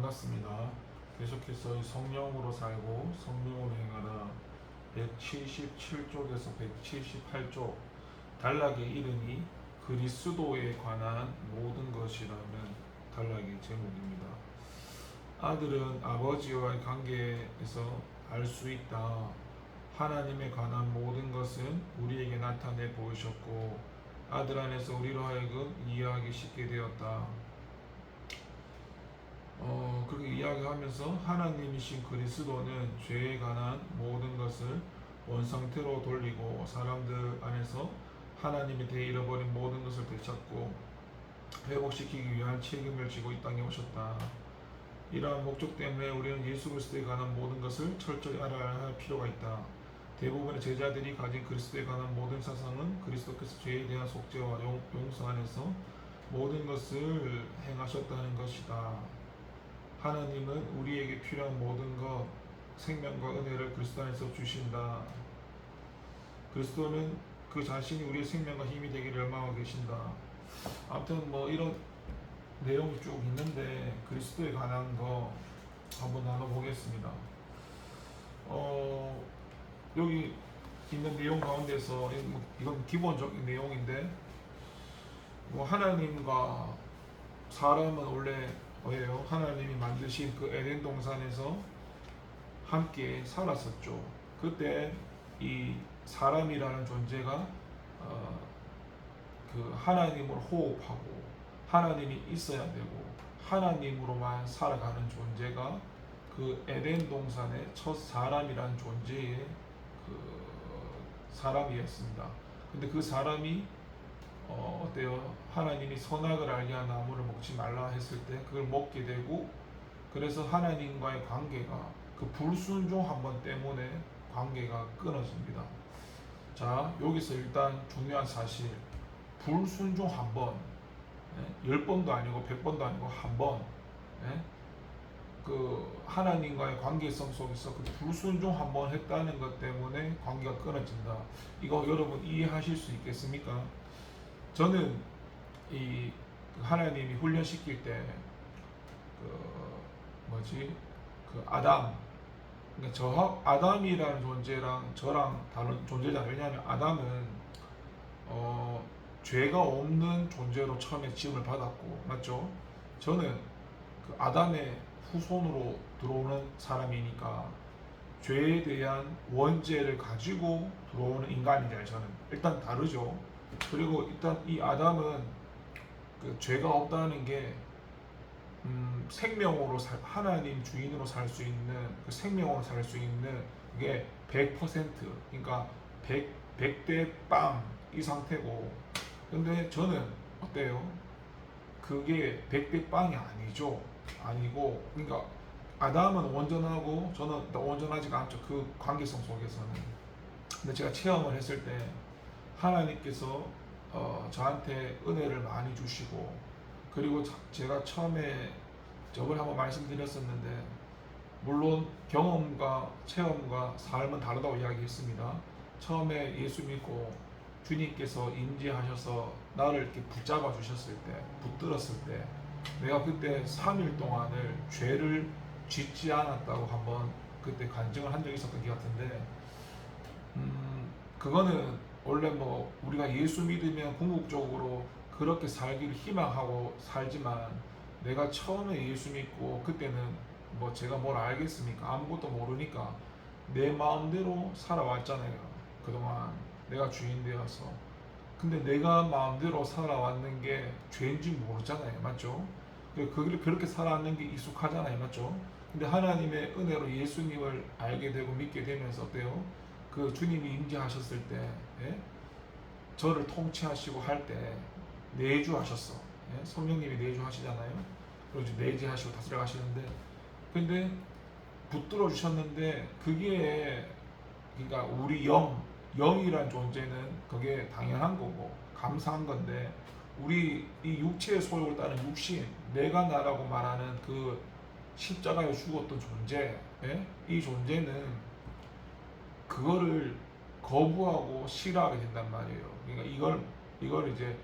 반갑습니다. 계속해서 성령으로 살고 성령으로 행하라 177쪽에서 178쪽 단락의 이름이 그리스도에 관한 모든 것이라는 단락의 제목입니다. 아들은 아버지와의 관계에서 알 수 있다. 하나님에 관한 모든 것은 우리에게 나타내 보이셨고 아들 안에서 우리로 하여금 이해하기 쉽게 되었다. 그렇게 이야기하면서 하나님이신 그리스도는 죄에 관한 모든 것을 원상태로 돌리고 사람들 안에서 하나님이 대해 잃어버린 모든 것을 되찾고 회복시키기 위한 책임을 지고 이 땅에 오셨다. 이러한 목적 때문에 우리는 예수 그리스도에 관한 모든 것을 철저히 알아야 할 필요가 있다. 대부분의 제자들이 가진 그리스도에 관한 모든 사상은 그리스도께서 죄에 대한 속죄와 용서 안에서 모든 것을 행하셨다는 것이다. 하나님은 우리에게 필요한 모든 것, 생명과 은혜를 그리스도 안에서 주신다. 그리스도는 그 자신이 우리의 생명과 힘이 되기를 열망하고 계신다. 아무튼 뭐 이런 내용이 쭉 있는데 그리스도에 관한 거 한번 나눠보겠습니다. 여기 있는 내용 가운데서 이건 기본적인 내용인데 뭐 하나님과 사람은 원래 뭐예요? 하나님이 만드신 그 에덴 동산에서 함께 살았었죠. 그때 이 사람이라는 존재가 그 하나님을 호흡하고 하나님이 있어야 되고 하나님으로만 살아가는 존재가 그 에덴 동산의 첫 사람이라는 존재의 그 사람이었습니다. 근데 그 사람이 어때요? 하나님이 선악을 알게 한 나무를 먹지 말라 했을 때 그걸 먹게 되고 그래서 하나님과의 관계가 그 불순종 한 번 때문에 관계가 끊어집니다. 자, 여기서 일단 중요한 사실 불순종 한 번, 10번도 아니고 100번도 아니고 한 번, 그 하나님과의 관계성 속에서 그 불순종 한 번 했다는 것 때문에 관계가 끊어진다. 이거 여러분 이해하실 수 있겠습니까? 저는 이 하나님이 훈련시킬 때 그 아담, 그러니까 아담이라는 존재랑 저랑 다른 존재잖아요. 왜냐하면 아담은 죄가 없는 존재로 처음에 지음을 받았고, 맞죠? 저는 그 아담의 후손으로 들어오는 사람이니까 죄에 대한 원죄를 가지고 들어오는 인간이잖아요. 저는 일단 다르죠. 그리고 일단 이 아담은 그 죄가 없다는 게 생명으로 하나님 주인으로 살 수 있는 그 생명으로 살 수 있는 그게 100% 그러니까 100대 빵 이 상태고 근데 저는 어때요? 그게 100대 빵이 아니죠. 아니고 그러니까 아담은 온전하고 저는 온전하지가 않죠. 그 관계성 속에서는. 근데 제가 체험을 했을 때 하나님께서 저한테 은혜를 많이 주시고 그리고 제가 처음에 저번에 한번 말씀드렸었는데 물론 경험과 체험과 삶은 다르다고 이야기했습니다. 처음에 예수 믿고 주님께서 임재하셔서 나를 이렇게 붙잡아 주셨을 때 붙들었을 때 내가 그때 3일 동안을 죄를 짓지 않았다고 한번 그때 간증을 한 적이 있었던 것 같은데 그거는 원래 뭐 우리가 예수 믿으면 궁극적으로 그렇게 살기를 희망하고 살지만 내가 처음에 예수 믿고 그때는 뭐 제가 뭘 알겠습니까? 아무것도 모르니까 내 마음대로 살아왔잖아요. 그동안 내가 주인 되어서. 근데 내가 마음대로 살아왔는 게 죄인지 모르잖아요. 맞죠? 그렇게 살아왔는 게 익숙하잖아요. 맞죠? 근데 하나님의 은혜로 예수님을 알게 되고 믿게 되면서 어때요? 그 주님이 임재하셨을 때 저를 통치하시고 할 때 내주하셨어. 성령님이 내주하시잖아요. 그리고 내재하시고 다스려 가시는데 근데 붙들어 주셨는데 그게 그러니까 우리 영이란 존재는 그게 당연한 거고 감사한 건데 우리 이 육체의 소욕을 따른 육신 내가 나라고 말하는 그 십자가에 죽었던 존재 이 존재는 그거를 거부하고 싫어하게 된단 말이에요. 그러니까 이걸 이제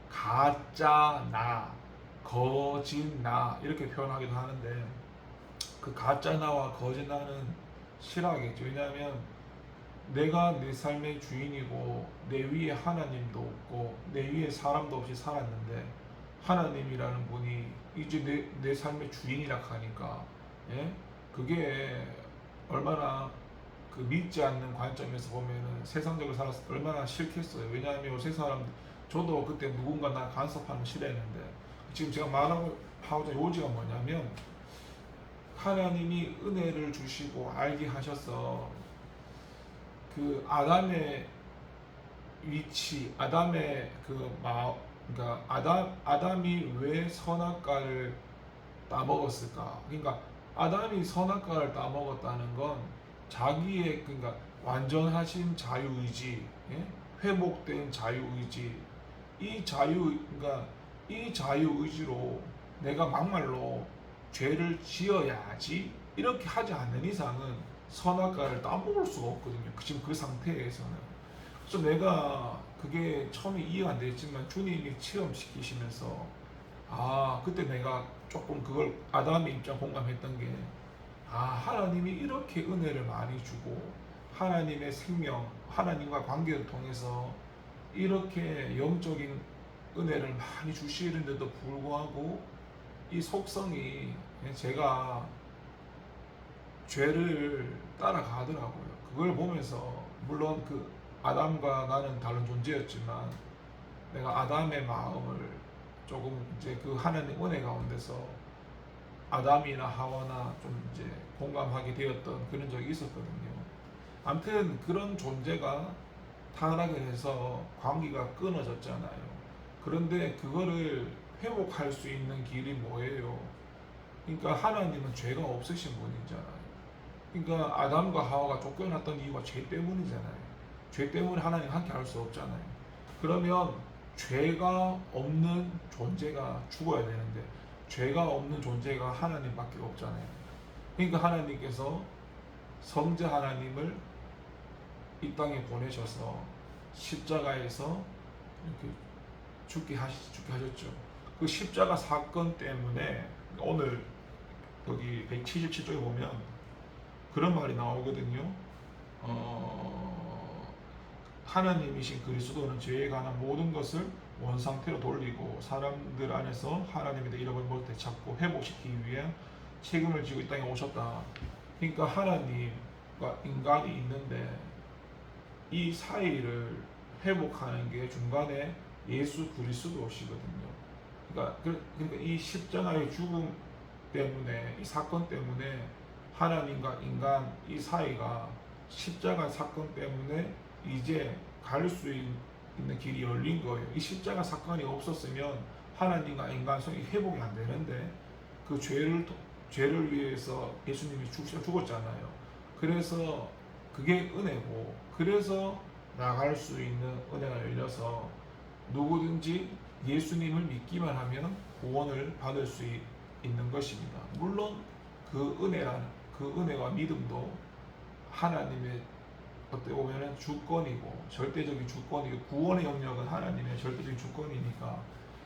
가짜 나, 거짓 나 이렇게 표현하기도 하는데 그 가짜 나와 거짓 나는 싫어하겠죠. 왜냐하면 내가 내 삶의 주인이고 내 위에 하나님도 없고 내 위에 사람도 없이 살았는데 하나님이라는 분이 이제 내 삶의 주인이라 하니까, 예? 그게 얼마나 그 믿지 않는 관점에서 보면은 세상적으로 살았을 때 얼마나 싫겠어요. 왜냐하면 요새 사람, 저도 그때 누군가 나 간섭하는 거 싫어했는데, 지금 제가 말하고자 요지가 뭐냐면 하나님이 은혜를 주시고 알게 하셔서 그 아담의 위치, 아담의 그러니까 아담이 왜 선악과를 따먹었을까? 그러니까 아담이 선악과를 따먹었다는 건 자기의, 그러니까 완전하신 자유의지, 예? 회복된 자유의지, 그러니까 이 자유의지로 내가 막말로 죄를 지어야지 이렇게 하지 않는 이상은 선악과를 따먹을 수가 없거든요. 지금 그 상태에서는. 그래서 내가 그게 처음에 이해가 안 됐지만 주님이 체험시키시면서, 그때 내가 조금 그걸 아담의 입장 공감했던 게, 하나님이 이렇게 은혜를 많이 주고 하나님의 생명, 하나님과 관계를 통해서 이렇게 영적인 은혜를 많이 주시는데도 불구하고 이 속성이, 제가 죄를 따라가더라고요. 그걸 보면서 물론 그 아담과 나는 다른 존재였지만 내가 아담의 마음을 조금 이제 그 하나님 은혜 가운데서 아담이나 하와나 좀 이제 공감하게 되었던 그런 적이 있었거든요. 아무튼 그런 존재가 타락을 해서 관계가 끊어졌잖아요. 그런데 그거를 회복할 수 있는 길이 뭐예요? 그러니까 하나님은 죄가 없으신 분이잖아요. 그러니까 아담과 하와가 쫓겨났던 이유가 죄 때문이잖아요. 죄 때문에 하나님 함께 할 수 없잖아요. 그러면 죄가 없는 존재가 죽어야 되는데 죄가 없는 존재가 하나님밖에 없잖아요. 그러니까 하나님께서 성자 하나님을 이 땅에 보내셔서 십자가에서 이렇게 죽게 하셨죠. 그 십자가 사건 때문에 오늘 여기 177쪽에 보면 그런 말이 나오거든요. 하나님이신 그리스도는 죄에 관한 모든 것을 원상태로 돌리고 사람들 안에서 하나님에 대해 잃어버린 것을 되찾고 회복시키기 위해 책임을 지고 이 땅에 오셨다. 그러니까 하나님과 인간이 있는데 이 사이를 회복하는 게 중간에 예수 그리스도시거든요. 그러니까 이 십자가의 죽음 때문에, 이 사건 때문에 하나님과 인간 이 사이가 십자가 사건 때문에 이제 갈 수 있는 길이 열린 거예요. 이 십자가 사건이 없었으면 하나님과 인간성이 회복이 안 되는데 그 죄를 위해서 예수님이 죽었잖아요. 그래서 그게 은혜고, 그래서 나갈 수 있는 은혜가 열려서 누구든지 예수님을 믿기만 하면 구원을 받을 수 있는 것입니다. 물론 그 은혜와 믿음도 하나님의 어떻게 보면 주권이고 절대적인 주권이고, 구원의 영역은 하나님의 절대적인 주권이니까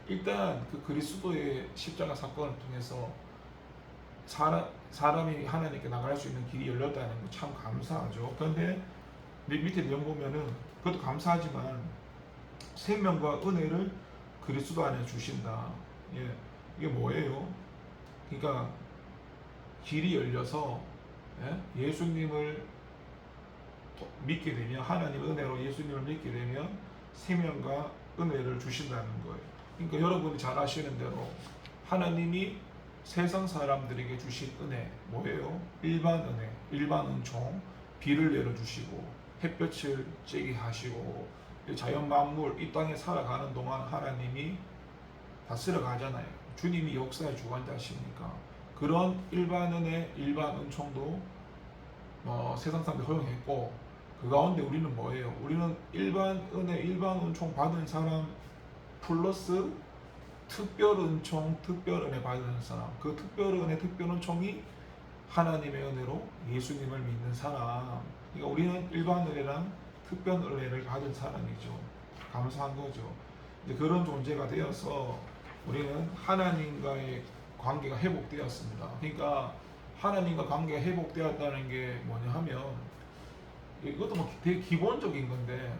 일단 그 그리스도의 십자가 사건을 통해서 사람이 하나님께 나갈 수 있는 길이 열렸다는 거 참 감사하죠. 그런데 밑에 내용 보면은 그것도 감사하지만 생명과 은혜를 그리스도 안에 주신다. 예, 이게 뭐예요? 그러니까 길이 열려서, 예수님을 믿게 되면, 하나님 은혜로 예수님을 믿게 되면 생명과 은혜를 주신다는 거예요. 그러니까 여러분이 잘 아시는 대로 하나님이 세상 사람들에게 주신 은혜 뭐예요? 일반 은혜, 일반 은총, 비를 내려주시고 햇볕을 쬐게 하시고 자연 만물 이 땅에 살아가는 동안 하나님이 다스려 가잖아요. 주님이 역사의 주관자시니까 그런 일반 은혜, 일반 은총도 세상 사람들이 허용했고, 그 가운데 우리는 뭐예요? 우리는 일반 은혜, 일반 은총 받은 사람 플러스 특별 은총, 특별 은혜 받은 사람, 그 특별 은혜, 특별 은총이 하나님의 은혜로 예수님을 믿는 사람. 그러니까 우리는 일반 은혜랑 특별 은혜를 받은 사람이죠. 감사한 거죠. 이제 그런 존재가 되어서 우리는 하나님과의 관계가 회복되었습니다. 그러니까 하나님과 관계가 회복되었다는 게 뭐냐 하면, 이것도 뭐 되게 기본적인 건데,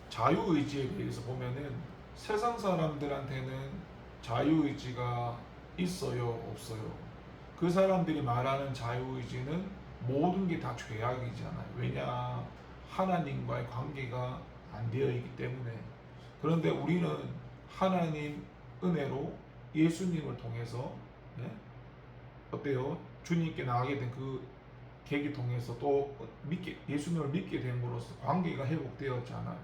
자유의지에 대해서 보면은 세상 사람들한테는 자유의지가 있어요, 없어요? 그 사람들이 말하는 자유의지는 모든 게 다 죄악이잖아요. 왜냐? 하나님과의 관계가 안 되어 있기 때문에. 그런데 우리는 하나님 은혜로 예수님을 통해서, 네? 어때요? 주님께 나가게 된 그 계기 통해서 또 예수님을 믿게 됨으로써 관계가 회복되었잖아요.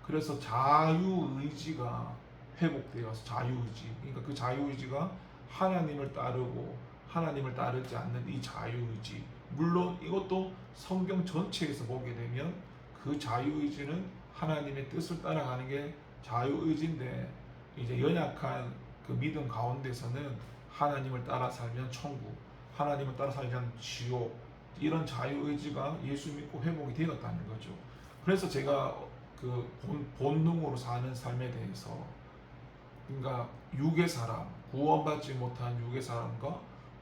그래서 자유의지가 회복되어서, 자유의지, 그러니까 그 자유의지가 하나님을 따르고 하나님을 따르지 않는 이 자유의지, 물론 이것도 성경 전체에서 보게 되면 그 자유의지는 하나님의 뜻을 따라가는 게 자유의지인데, 이제 연약한 그 믿음 가운데서는 하나님을 따라 살면 천국, 하나님을 따라 살지 않으면 지옥, 이런 자유의지가 예수 믿고 회복이 되었다는 거죠. 그래서 제가 그 본능으로 사는 삶에 대해서, 그러니까 육의 사람, 구원받지 못한 육의 사람과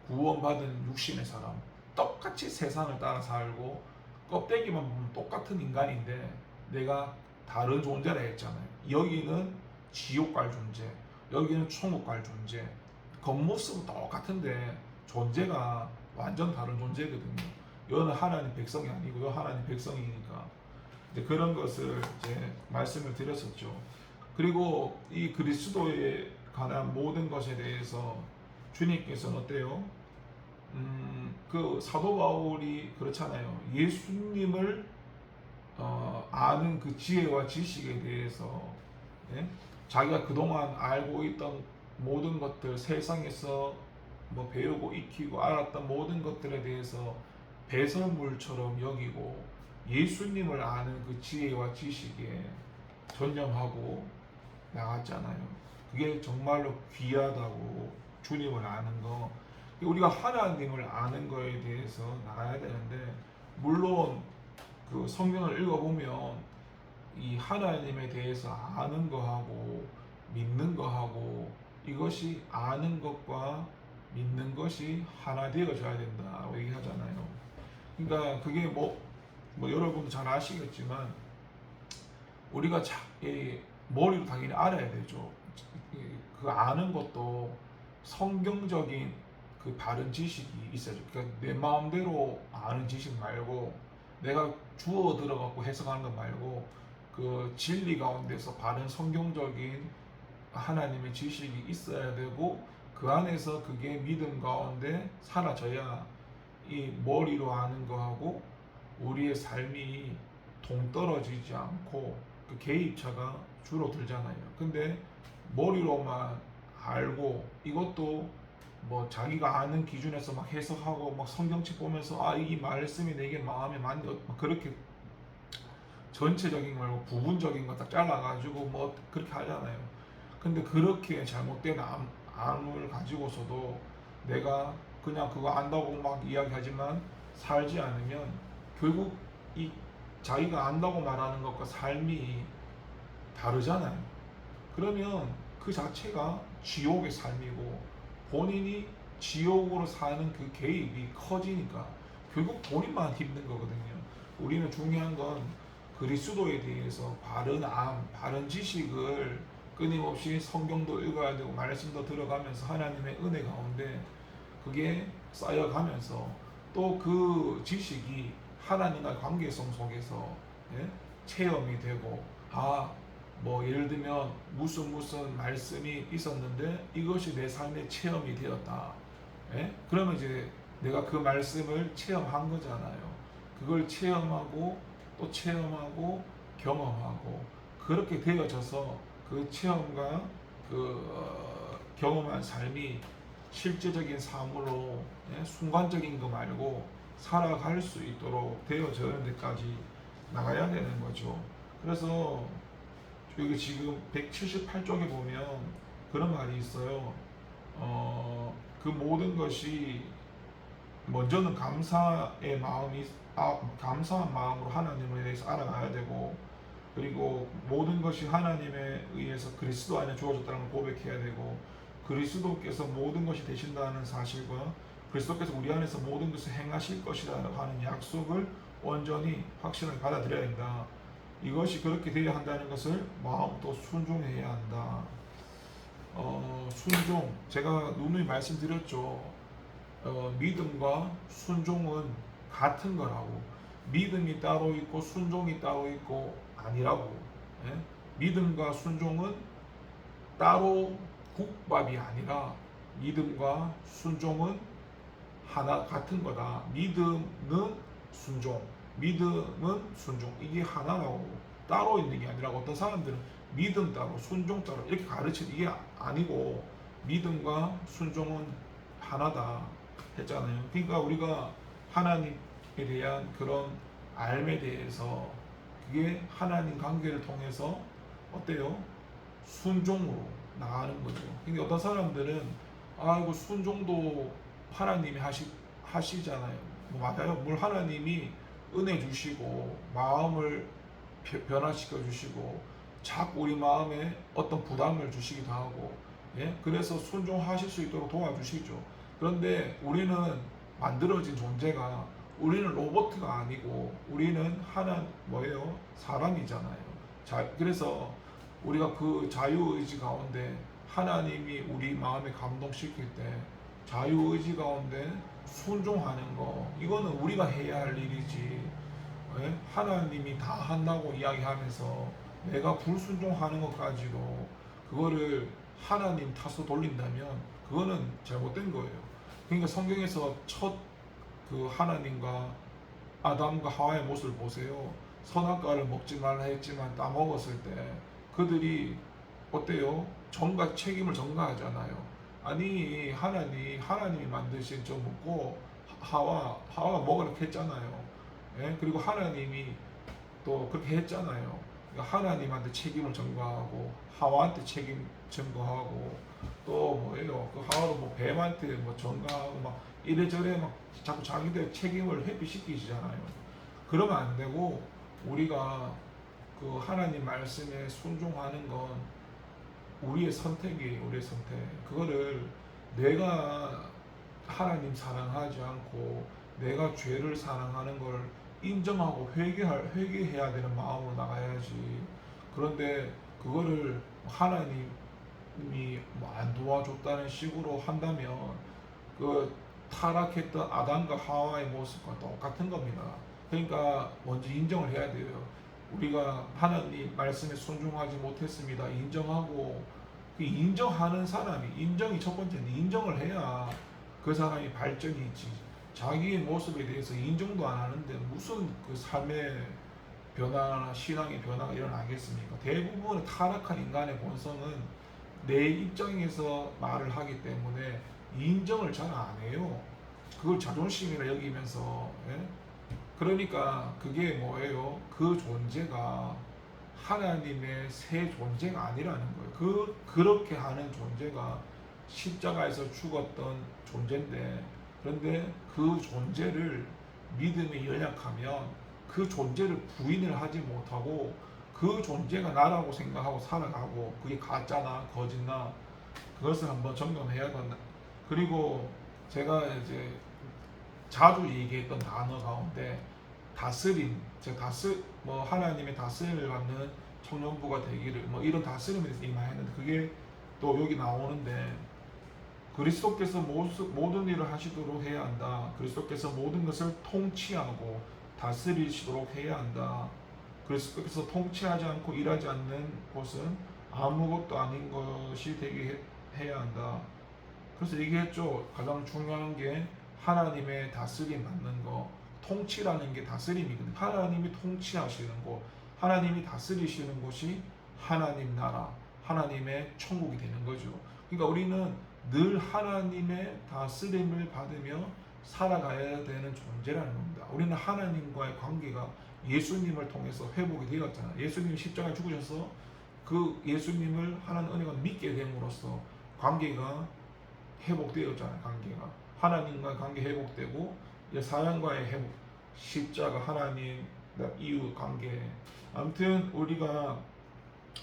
구원받은 육신의 사람, 똑같이 세상을 따라 살고 껍데기만 보면 똑같은 인간인데 내가 다른 존재라 했잖아요. 여기는 지옥 갈 존재, 여기는 천국 갈 존재. 겉모습은 똑같은데 존재가 완전 다른 존재거든요. 여는 하나님 백성이 아니고 여 하나님 백성이니까 이제 그런 것을 이제 말씀을 드렸었죠. 그리고 이 그리스도에 관한 모든 것에 대해서 주님께서는 어때요? 그 사도 바울이 그렇잖아요. 예수님을 아는 그 지혜와 지식에 대해서, 예? 자기가 그동안 알고 있던 모든 것들, 세상에서 뭐 배우고 익히고 알았던 모든 것들에 대해서 배설물처럼 여기고 예수님을 아는 그 지혜와 지식에 전념하고 나갔잖아요. 그게 정말로 귀하다고, 주님을 아는 거. 우리가 하나님을 아는 거에 대해서 나가야 되는데, 물론 그 성경을 읽어보면 이 하나님에 대해서 아는 거하고 믿는 거하고, 이것이 아는 것과 믿는 것이 하나 되어져야 된다고 얘기하잖아요. 그러니까 그게 뭐 여러분도 잘 아시겠지만 우리가 머리로 당연히 알아야 되죠. 그 아는 것도 성경적인 그 바른 지식이 있어야죠. 그러니까 내 마음대로 아는 지식 말고, 내가 주워 들어갖고 해석하는 것 말고, 그 진리 가운데서 바른 성경적인 하나님의 지식이 있어야 되고, 그 안에서 그게 믿음 가운데 사라져야 이 머리로 아는 거하고 우리의 삶이 동떨어지지 않고 그 개입차가 줄어들잖아요. 근데 머리로만 알고, 이것도 뭐 자기가 아는 기준에서 막 해석하고 막 성경책 보면서 이 말씀이 내게 마음에 맞는 것, 그렇게 전체적인 거 말고 부분적인 거 딱 잘라가지고 뭐 그렇게 하잖아요. 근데 그렇게 잘못된 암을 가지고서도 내가 그냥 그거 안다고 막 이야기하지만 살지 않으면 결국 이 자기가 안다고 말하는 것과 삶이 다르잖아요. 그러면 그 자체가 지옥의 삶이고 본인이 지옥으로 사는 그 개입이 커지니까 결국 본인만 힘든 거거든요. 우리는 중요한 건 그리스도에 대해서 바른 지식을 끊임없이 성경도 읽어야 되고 말씀도 들어가면서 하나님의 은혜 가운데 그게 쌓여가면서 또 그 지식이 하나님과 관계성 속에서, 예? 체험이 되고, 뭐 예를 들면 무슨 말씀이 있었는데 이것이 내 삶의 체험이 되었다. 예? 그러면 이제 내가 그 말씀을 체험한 거잖아요. 그걸 체험하고 또 체험하고 경험하고 그렇게 되어져서 그 체험과 경험한 삶이 실제적인 삶으로, 예? 순간적인 거 말고 살아갈 수 있도록 되어지는 데까지 나가야 되는 거죠. 그래서 여기 지금 178쪽에 보면 그런 말이 있어요. 그 모든 것이 먼저는 감사한 마음으로 하나님에 대해서 알아가야 되고, 그리고 모든 것이 하나님에 의해서 그리스도 안에 주어졌다는 걸 고백해야 되고, 그리스도께서 모든 것이 되신다는 사실과 그리스도께서 우리 안에서 모든 것을 행하실 것이라고 하는 약속을 온전히 확실하게 받아들여야 된다. 이것이 그렇게 되어야 한다는 것을 마음도 순종해야 한다. 순종, 제가 누누이 말씀드렸죠. 믿음과 순종은 같은 거라고. 믿음이 따로 있고 순종이 따로 있고 아니라고. 예? 믿음과 순종은 따로 국밥이 아니라 믿음과 순종은 하나 같은 거다. 믿음은 순종, 믿음은 순종, 이게 하나라고. 따로 있는 게 아니라 어떤 사람들은 믿음 따로 순종 따로 이렇게 가르치는 이게 아니고 믿음과 순종은 하나다 했잖아요. 그러니까 우리가 하나님에 대한 그런 알에 대해서 그게 하나님 관계를 통해서 어때요? 순종으로 나가는 거죠. 근데 어떤 사람들은 아이고 순종도 하나님이 하시잖아요. 뭐 맞아요. 뭘 하나님이 은혜 주시고 마음을 변화시켜 주시고 자꾸 우리 마음에 어떤 부담을 주시기도 하고, 예? 그래서 순종하실 수 있도록 도와주시죠. 그런데 우리는 만들어진 존재가 우리는 로봇가 아니고 우리는 하나 뭐예요? 사람이잖아요. 그래서 우리가 그 자유의지 가운데 하나님이 우리 마음에 감동시킬 때 자유의지 가운데 순종하는 거 이거는 우리가 해야 할 일이지. 예? 하나님이 다 한다고 이야기하면서 내가 불순종하는 것까지도 그거를 하나님 탓으로 돌린다면 그거는 잘못된 거예요. 그러니까 성경에서 첫 그 하나님과 아담과 하와의 모습을 보세요. 선악과를 먹지 말라 했지만 따먹었을 때 그들이 어때요? 책임을 전가하잖아요. 아니 하나님이 만드신 저 먹고 하와가 먹으라고 했잖아요. 예? 그리고 하나님이 또 그렇게 했잖아요. 그러니까 하나님한테 책임을 전가하고 하와한테 책임 전가하고 또 뭐예요? 그 하와도 뭐 뱀한테 뭐 전가하고 막 이래저래 막 자꾸 자기들 책임을 회피시키시잖아요. 그러면 안 되고 우리가 그 하나님 말씀에 순종하는 건 우리의 선택이에요. 우리의 선택. 그거를 내가 하나님 사랑하지 않고 내가 죄를 사랑하는 걸 인정하고 회개해야 되는 마음으로 나가야지. 그런데 그거를 하나님이 뭐 안 도와줬다는 식으로 한다면 그 타락했던 아담과 하와의 모습과 똑같은 겁니다. 그러니까 먼저 인정을 해야 돼요. 우리가 하나님 말씀에 순종하지 못했습니다. 인정하고 그 인정하는 사람이 인정이 첫 번째인데 인정을 해야 그 사람이 발전이 있지. 자기의 모습에 대해서 인정도 안 하는데 무슨 그 삶의 변화나 신앙의 변화가 일어나겠습니까? 대부분의 타락한 인간의 본성은 내 입장에서 말을 하기 때문에 인정을 잘 안 해요. 그걸 자존심이라 여기면서, 예? 그러니까 그게 뭐예요? 그 존재가 하나님의 새 존재가 아니라는 거예요. 그렇게 하는 존재가 십자가에서 죽었던 존재인데, 그런데 그 존재를 믿음이 연약하면 그 존재를 부인을 하지 못하고 그 존재가 나라고 생각하고 살아가고 그게 가짜나 거짓나 그것을 한번 점검해야 된다. 그리고 제가 이제 자주 얘기했던 단어 가운데 다스림, 뭐 하나님의 다스림을 받는 청년부가 되기를 뭐 이런 다스림에 대해서 이야기했는데 그게 또 여기 나오는데 그리스도께서 모든 일을 하시도록 해야 한다. 그리스도께서 모든 것을 통치하고 다스리시도록 해야 한다. 그리스도께서 통치하지 않고 일하지 않는 곳은 아무것도 아닌 것이 되게 해야 한다. 그래서 얘기했죠. 가장 중요한 게 하나님의 다스림 받는 거. 통치라는 게 다스림이거든요. 하나님이 통치하시는 곳, 하나님이 다스리시는 곳이 하나님 나라, 하나님의 천국이 되는 거죠. 그러니까 우리는 늘 하나님의 다스림을 받으며 살아가야 되는 존재라는 겁니다. 우리는 하나님과의 관계가 예수님을 통해서 회복이 되었잖아요. 예수님이 십자가에 죽으셔서 그 예수님을 하나님 은혜가 믿게 됨으로써 관계가 회복되었잖아요. 관계가 하나님과의 관계 회복되고 사람과의 회복, 십자가, 하나님, 이웃 관계. 아무튼 우리가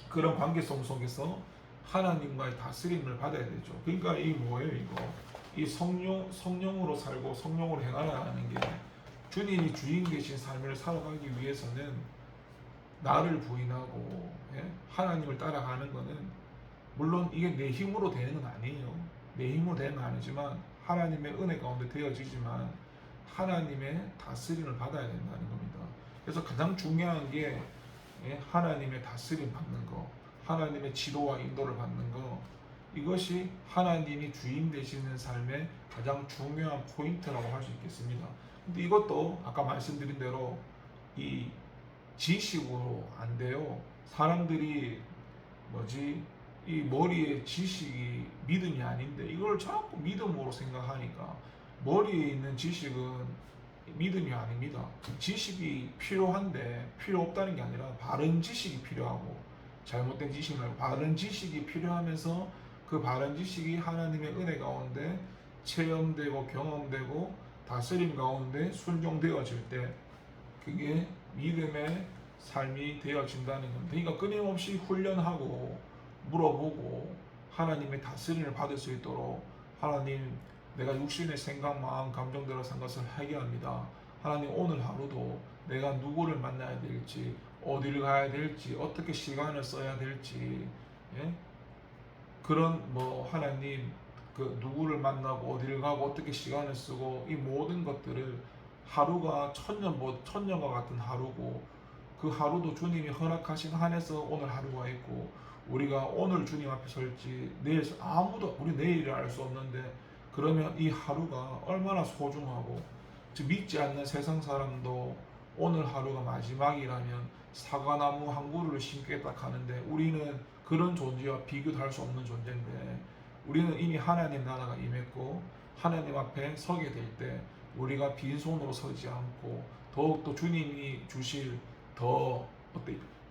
그런 관계 속에서 하나님과의 다스림을 받아야 되죠. 그러니까 이 뭐예요 이거? 이 성령으로 살고 성령으로 행하라는 게 주님이 주인 되신 삶을 살아가기 위해서는 나를 부인하고 하나님을 따라가는 거는 물론 이게 내 힘으로 되는 건 아니에요. 내 힘으로 되는 건 아니지만 하나님의 은혜 가운데 되어지지만 하나님의 다스림을 받아야 된다는 겁니다. 그래서 가장 중요한 게 하나님의 다스림 받는 거, 하나님의 지도와 인도를 받는 거, 이것이 하나님이 주인 되시는 삶의 가장 중요한 포인트라고 할 수 있겠습니다. 근데 이것도 아까 말씀드린 대로 이 지식으로 안 돼요. 사람들이 이 머리에 지식이 믿음이 아닌데 이걸 자꾸 믿음으로 생각하니까 머리에 있는 지식은 믿음이 아닙니다. 지식이 필요한데 필요 없다는 게 아니라 바른 지식이 필요하고 잘못된 지식 말고 바른 지식이 필요하면서 그 바른 지식이 하나님의 은혜 가운데 체험되고 경험되고 다스림 가운데 순종되어질 때 그게 믿음의 삶이 되어진다는 겁니다. 그러니까 끊임없이 훈련하고 물어보고 하나님의 다스림을 받을 수 있도록 하나님 내가 육신의 생각, 마음, 감정대로 산 것을 해결합니다. 하나님 오늘 하루도 내가 누구를 만나야 될지 어디를 가야 될지 어떻게 시간을 써야 될지 그런 하나님 그 누구를 만나고 어디를 가고 어떻게 시간을 쓰고 이 모든 것들을 하루가 천년과 같은 하루고 그 하루도 주님이 허락하신 한에서 오늘 하루가 있고 우리가 오늘 주님 앞에 설지 내일 아무도 우리 내일을 알 수 없는데 그러면 이 하루가 얼마나 소중하고 믿지 않는 세상 사람도 오늘 하루가 마지막이라면 사과나무 한 그루를 심겠다 하는데 우리는 그런 존재와 비교도 할 수 없는 존재인데 우리는 이미 하나님 나라가 임했고 하나님 앞에 서게 될 때 우리가 빈손으로 서지 않고 더욱더 주님이 주실 더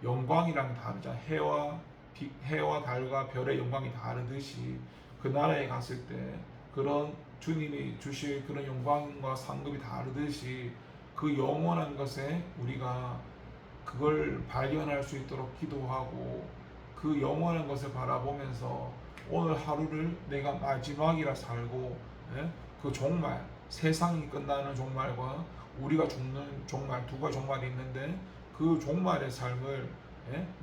영광이랑 다르자 해와 달과 별의 영광이 다르듯이 그 나라에 갔을 때 그런 주님이 주실 그런 영광과 상급이 다르듯이 그 영원한 것에 우리가 그걸 발견할 수 있도록 기도하고 그 영원한 것을 바라보면서 오늘 하루를 내가 마지막이라 살고 그 종말 세상이 끝나는 종말과 우리가 죽는 종말 두 가지 종말이 있는데 그 종말의 삶을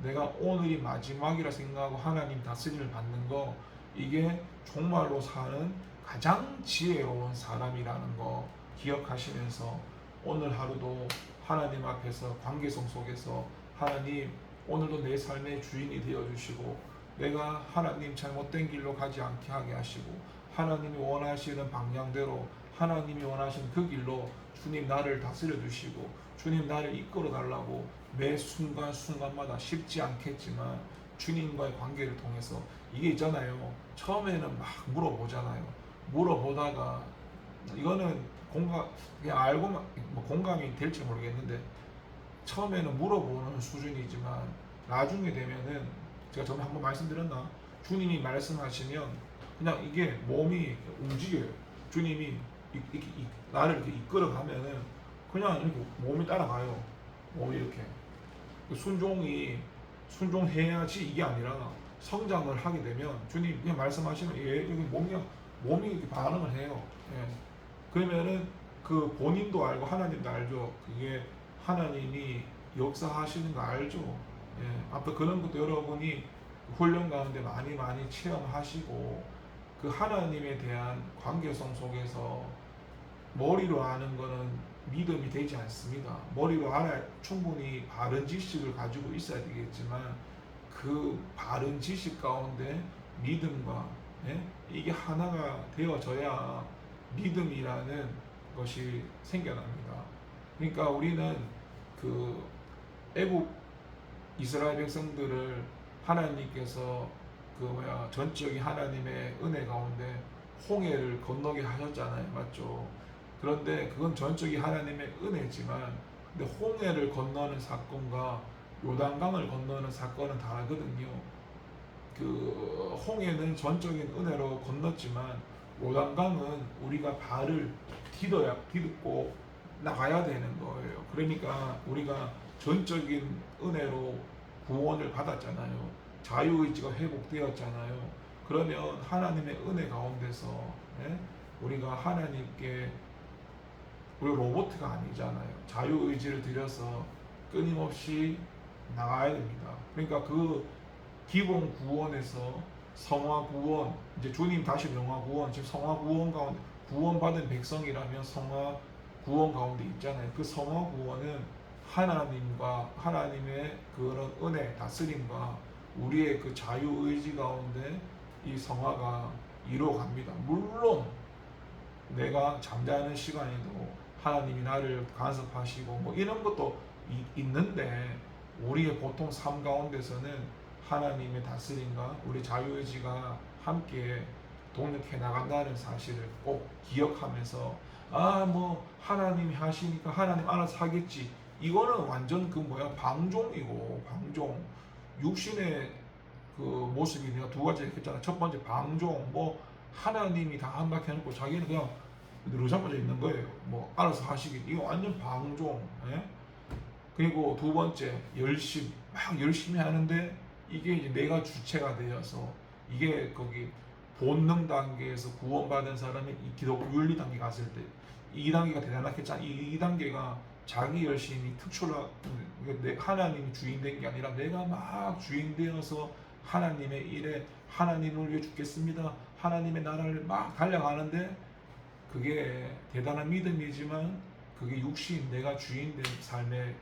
내가 오늘이 마지막이라 생각하고 하나님 다스림을 받는 거 이게 종말로 사는 가장 지혜로운 사람이라는 거 기억하시면서 오늘 하루도 하나님 앞에서 관계성 속에서 하나님 오늘도 내 삶의 주인이 되어주시고 내가 하나님 잘못된 길로 가지 않게 하게 하시고 하나님이 원하시는 방향대로 하나님이 원하시는 그 길로 주님 나를 다스려 주시고 주님 나를 이끌어 달라고 매 순간순간마다 쉽지 않겠지만 주님과의 관계를 통해서 이게 있잖아요. 처음에는 막 물어보잖아요. 물어보다가 이거는 그냥 알고만 공감이 될지 모르겠는데 처음에는 물어보는 수준이지만 나중에 되면은 제가 전에 한번 말씀드렸나? 주님이 말씀하시면 그냥 이게 몸이 움직여요. 주님이 나를 이렇게 이끌어가면은 그냥 이렇게 몸이 따라가요. 몸이 이렇게 순종해야지 이게 아니라 성장을 하게 되면 주님 그냥 말씀하시면 몸이 이렇게 반응을 해요. 그러면은 그 본인도 알고 하나님도 알죠. 그게 하나님이 역사하시는 거 알죠. 앞에 그런 것도 여러분이 훈련 가운데 많이 체험하시고 그 하나님에 대한 관계성 속에서 머리로 아는 거는 믿음이 되지 않습니다. 머리로 알아 충분히 바른 지식을 가지고 있어야 되겠지만 그 바른 지식 가운데 믿음과 이게 하나가 되어져야 믿음이라는 것이 생겨납니다. 그러니까 우리는 그 애국 이스라엘 백성들을 하나님께서 전적인 하나님의 은혜 가운데 홍해를 건너게 하셨잖아요. 맞죠? 그런데 그건 전적인 하나님의 은혜지만 근데 홍해를 건너는 사건과 요단강을 건너는 사건은 다르거든요. 그 홍해는 전적인 은혜로 건넜지만 요단강은 우리가 발을 디딛고 나가야 되는 거예요. 그러니까 우리가 전적인 은혜로 구원을 받았잖아요. 자유의지가 회복되었잖아요. 그러면 하나님의 은혜 가운데서 우리가 하나님께 우리 로봇가 아니잖아요. 자유의지를 들여서 끊임없이 나가야 됩니다. 그러니까 그 기본 구원에서 성화 구원, 이제 주님 다시 영화 구원, 지금 성화 구원 가운데 구원받은 백성이라면 성화 구원 가운데 있잖아요. 그 성화 구원은 하나님과 하나님의 그런 은혜, 다스림과 우리의 그 자유의지 가운데 이 성화가 이루어갑니다. 물론 내가 잠자는 시간에도 하나님이 나를 간섭하시고 뭐 이런 것도 있는데 우리의 보통 삶 가운데서는 하나님의 다스림과 우리 자유의지가 함께 동력해 나간다는 사실을 꼭 기억하면서 뭐 하나님이 하시니까 하나님 알아서 하겠지, 이거는 완전 그 뭐야 방종이고 방종. 육신의 그 모습이 내가 두 가지 했잖아. 첫 번째 방종, 뭐 하나님이 다 한 바퀴 해놓고 자기는 그냥 늘어잡아져 있는 거예요. 뭐 알아서 하시기, 이거 완전 방종. 예? 그리고 두 번째 열심, 막 열심히 하는데 이게 이제 내가 주체가 되어서 이게 거기 본능 단계에서 구원받은 사람이 이 기독 윤리 단계 갔을 때 2단계가 대단하겠잖아. 이 2단계가 자기 열심이 특출나, 하나님이 주인 된 게 아니라 내가 막 주인 되어서 하나님의 일에 하나님을 위해 죽겠습니다, 하나님의 나라를 막 달려가는데 그게 대단한 믿음이지만 그게 육신, 내가 주인 된 삶의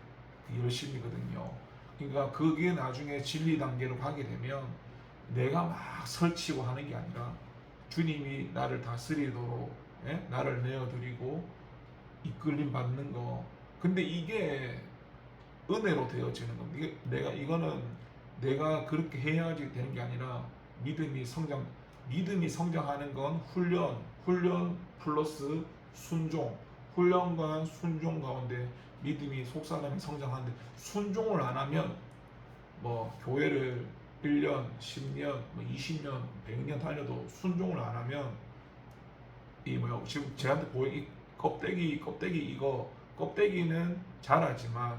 그 열심이거든요. 그러니까 그게 나중에 진리 단계로 가게 되면 내가 막 설치고 하는 게 아니라 주님이 나를 다스리도록 나를 내어드리고 이끌림 받는 거. 근데 이게 은혜로 되어지는 겁니다. 이거는 내가 그렇게 해야지 되는 게 아니라 믿음이 성장하는 건 훈련 플러스 순종, 훈련과 순종 가운데 믿음이 속사람이 성장하는데, 순종을 안 하면 뭐 교회를 1년, 10년, 20년, 100년 달려도 순종을 안 하면 이 뭐야 지금 제한테 보이 이 껍데기 이거 껍데기는 자라지만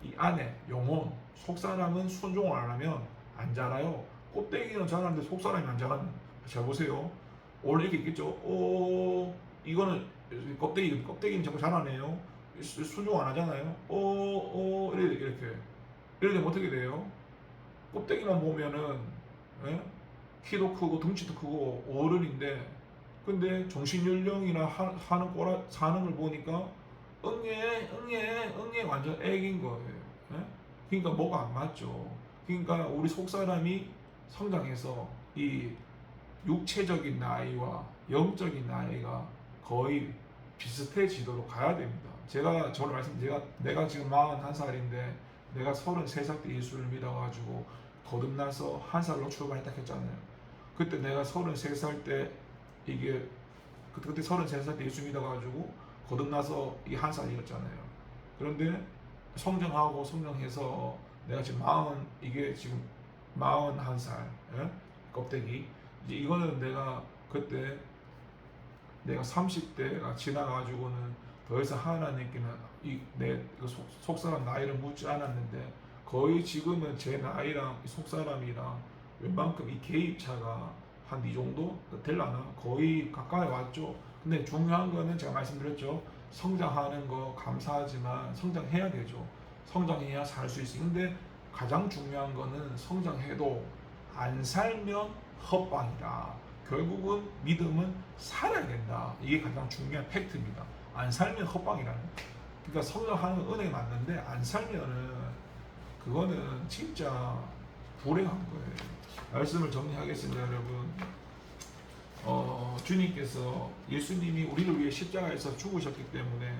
이 안에 영혼 속사람은 순종을 안 하면 안 자라요. 껍데기는 자라는데 속사람이 안 자라면 잘 보세요. 원래 이렇게 있겠죠. 이거는 껍데기는 자꾸 자라네요. 순종 안 하잖아요. 이렇게 되면 어떻게 돼요? 껍데기만 보면은 예? 키도 크고 덩치도 크고 어른인데, 근데 정신 연령이나 사는 걸 보니까 응애 완전 애기인 거예요. 예? 그러니까 뭐가 안 맞죠. 그러니까 우리 속사람이 성장해서 이 육체적인 나이와 영적인 나이가 거의 비슷해지도록 가야 됩니다. 내가 지금 41살인데 내가 33살 때 예수를 믿어가지고 거듭나서 한 살로 출발했다 했잖아요. 그때 내가 33살 때 그때 33살 때 예수 믿어가지고 거듭나서 이게 한 살이었잖아요. 그런데 성장해서 내가 지금 이게 지금 41살, 예? 껍데기. 이제 이거는 그때 내가 30대가 지나가지고는 더 이상 하나님께는 내 속사람 나이를 묻지 않았는데, 거의 지금은 제 나이랑 속사람이랑 웬만큼 이 개입차가 한 이 정도 될라나 거의 가까이 왔죠. 근데 중요한 거는 제가 말씀드렸죠. 성장하는 거 감사하지만 성장해야 되죠. 성장해야 살 수 있어요. 근데 가장 중요한 거는 성장해도 안 살면 헛방이다. 결국은 믿음은 살아야 된다. 이게 가장 중요한 팩트입니다. 안 살면 헛방이라는. 그러니까 성장하는 은혜 맞는데 안 살면은 그거는 진짜 불행한 거예요. 말씀을 정리하겠습니다, 여러분. 주님께서 예수님이 우리를 위해 십자가에서 죽으셨기 때문에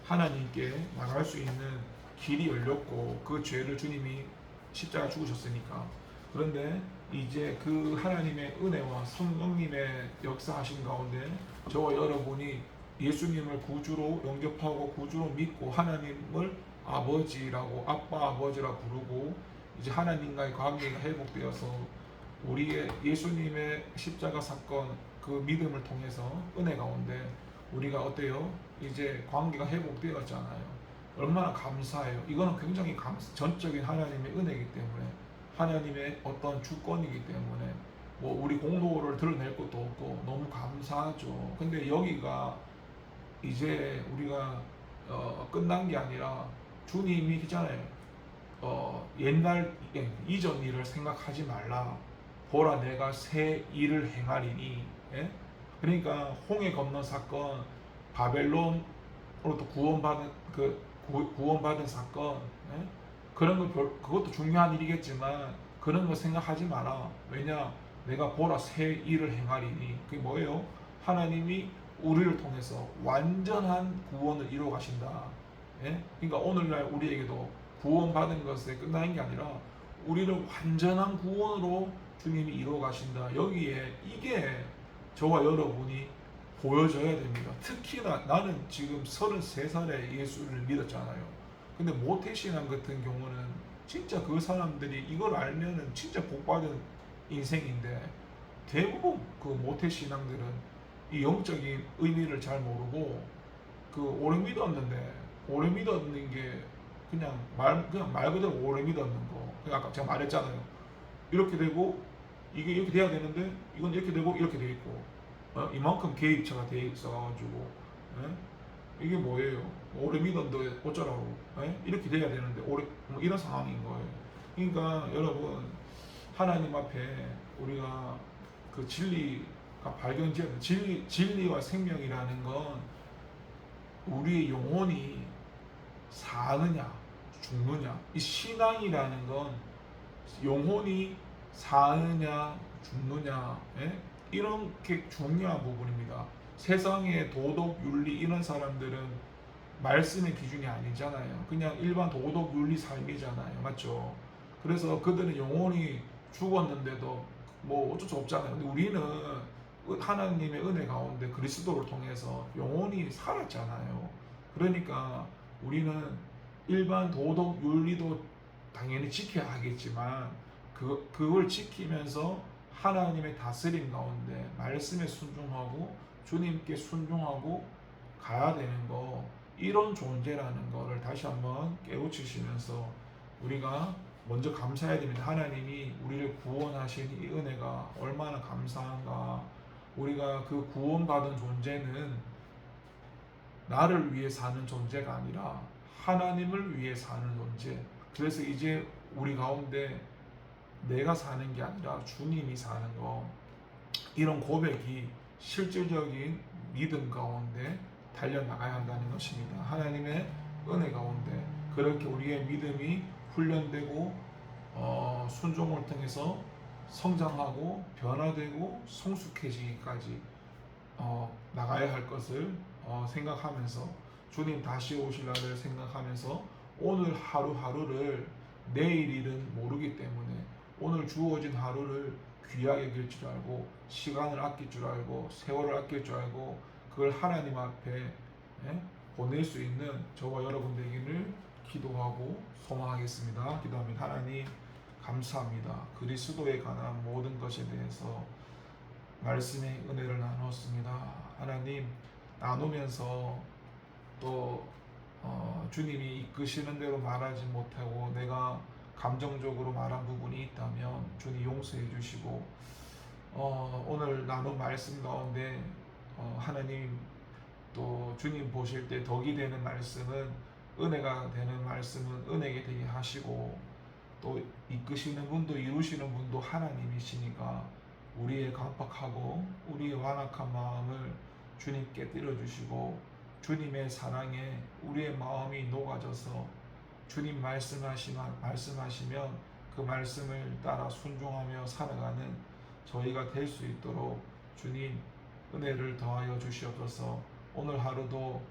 하나님께 나갈 수 있는 길이 열렸고, 그 죄를 주님이 십자가 죽으셨으니까. 그런데 이제 그 하나님의 은혜와 성령님의 역사하신 가운데 저와 여러분이 예수님을 구주로 영접하고 구주로 믿고 하나님을 아버지라고, 아빠 아버지라 부르고 이제 하나님과의 관계가 회복되어서 우리의 예수님의 십자가 사건, 그 믿음을 통해서 은혜 가운데 우리가 어때요? 이제 관계가 회복되었잖아요. 얼마나 감사해요. 이거는 굉장히 전적인 하나님의 은혜이기 때문에, 하나님의 어떤 주권이기 때문에 뭐 우리 공로를 드러낼 것도 없고 너무 감사하죠. 근데 여기가 이제 우리가 끝난 게 아니라 주님이 있잖아요. 옛날 이전 일을 생각하지 말라. 보라 내가 새 일을 행하리니. 예? 그러니까 홍해 건너 사건, 바벨론으로부터 구원받은 구원받은 사건, 예? 그런 거 그것도 중요한 일이겠지만 그런 거 생각하지 마라. 왜냐? 내가 보라 새 일을 행하리니. 그게 뭐예요? 하나님이 우리를 통해서 완전한 구원을 이루어 가신다. 예? 그러니까 오늘날 우리에게도 구원받은 것에 끝나는 게 아니라 우리를 완전한 구원으로 주님이 이루어 가신다. 여기에 이게 저와 여러분이 보여져야 됩니다. 특히나 나는 지금 33살에 예수를 믿었잖아요. 근데 모태신앙 같은 경우는 진짜 그 사람들이 이걸 알면은 진짜 복받은 인생인데 대부분 그 모태신앙들은 이 영적인 의미를 잘 모르고 그 오래 믿었는데 오래 믿었는 게 그냥 말 그대로 오래 믿었는 거. 아까 제가 말했잖아요. 이렇게 되고 이게 이렇게 돼야 되는데 이건 이렇게 되고 이렇게 돼 있고 이만큼 개입처가 돼 있어가지고 이게 뭐예요? 오래 믿었는데 어쩌라고? 이렇게 돼야 되는데 오래 뭐 이런 상황인 거예요. 그러니까 여러분 하나님 앞에 우리가 그 진리가 발견되어 진리와 생명이라는 건 우리의 영혼이 사느냐 죽느냐, 이 신앙이라는 건 영혼이 사느냐 죽느냐, 이렇게 중요한 부분입니다. 세상의 도덕 윤리 이런 사람들은 말씀의 기준이 아니잖아요. 그냥 일반 도덕 윤리 삶이잖아요. 맞죠? 그래서 그들은 영혼이 죽었는데도 뭐 어쩔 수 없잖아요. 근데 우리는 하나님의 은혜 가운데 그리스도를 통해서 영혼이 살았잖아요. 그러니까 우리는 일반 도덕 윤리도 당연히 지켜야 하겠지만 그걸 지키면서 하나님의 다스림 가운데 말씀에 순종하고 주님께 순종하고 가야 되는 거, 이런 존재라는 거를 다시 한번 깨우치시면서 우리가 먼저 감사해야 됩니다. 하나님이 우리를 구원하신 이 은혜가 얼마나 감사한가. 우리가 그 구원받은 존재는 나를 위해 사는 존재가 아니라 하나님을 위해 사는 존재. 그래서 이제 우리 가운데 내가 사는 게 아니라 주님이 사는 거, 이런 고백이 실질적인 믿음 가운데 달려나가야 한다는 것입니다. 하나님의 은혜 가운데 그렇게 우리의 믿음이 훈련되고 순종을 통해서 성장하고 변화되고 성숙해지기까지 나가야 할 것을 생각하면서 주님 다시 오실 날을 생각하면서 오늘 하루하루를 내일 일은 모르기 때문에 오늘 주어진 하루를 귀하게 여길 줄 알고 시간을 아낄 줄 알고 세월을 아낄 줄 알고 그걸 하나님 앞에 보낼 수 있는 저와 여러분 되기를 기도하고 소망하겠습니다. 기도합니다. 하나님 감사합니다. 그리스도에 관한 모든 것에 대해서 말씀의 은혜를 나누었습니다. 하나님 나누면서 또 주님이 이끄시는 대로 말하지 못하고 내가 감정적으로 말한 부분이 있다면 주님 용서해 주시고 오늘 나눈 말씀 가운데 하나님 또 주님 보실 때 덕이 되는 말씀은 은혜가 되는 말씀은 은혜게 되게 하시고 또 이끄시는 분도 이루시는 분도 하나님이시니까 우리의 강팍하고 우리의 완악한 마음을 주님께 때려주시고 주님의 사랑에 우리의 마음이 녹아져서 주님 말씀하시면 그 말씀을 따라 순종하며 살아가는 저희가 될 수 있도록 주님 은혜를 더하여 주시옵소서. 오늘 하루도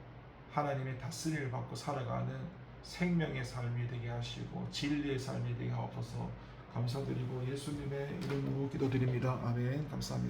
하나님의 다스림을 받고 살아가는 생명의 삶이 되게 하시고 진리의 삶이 되게 하옵소서. 감사드리고 예수님의 이름으로 기도드립니다. 아멘. 감사합니다.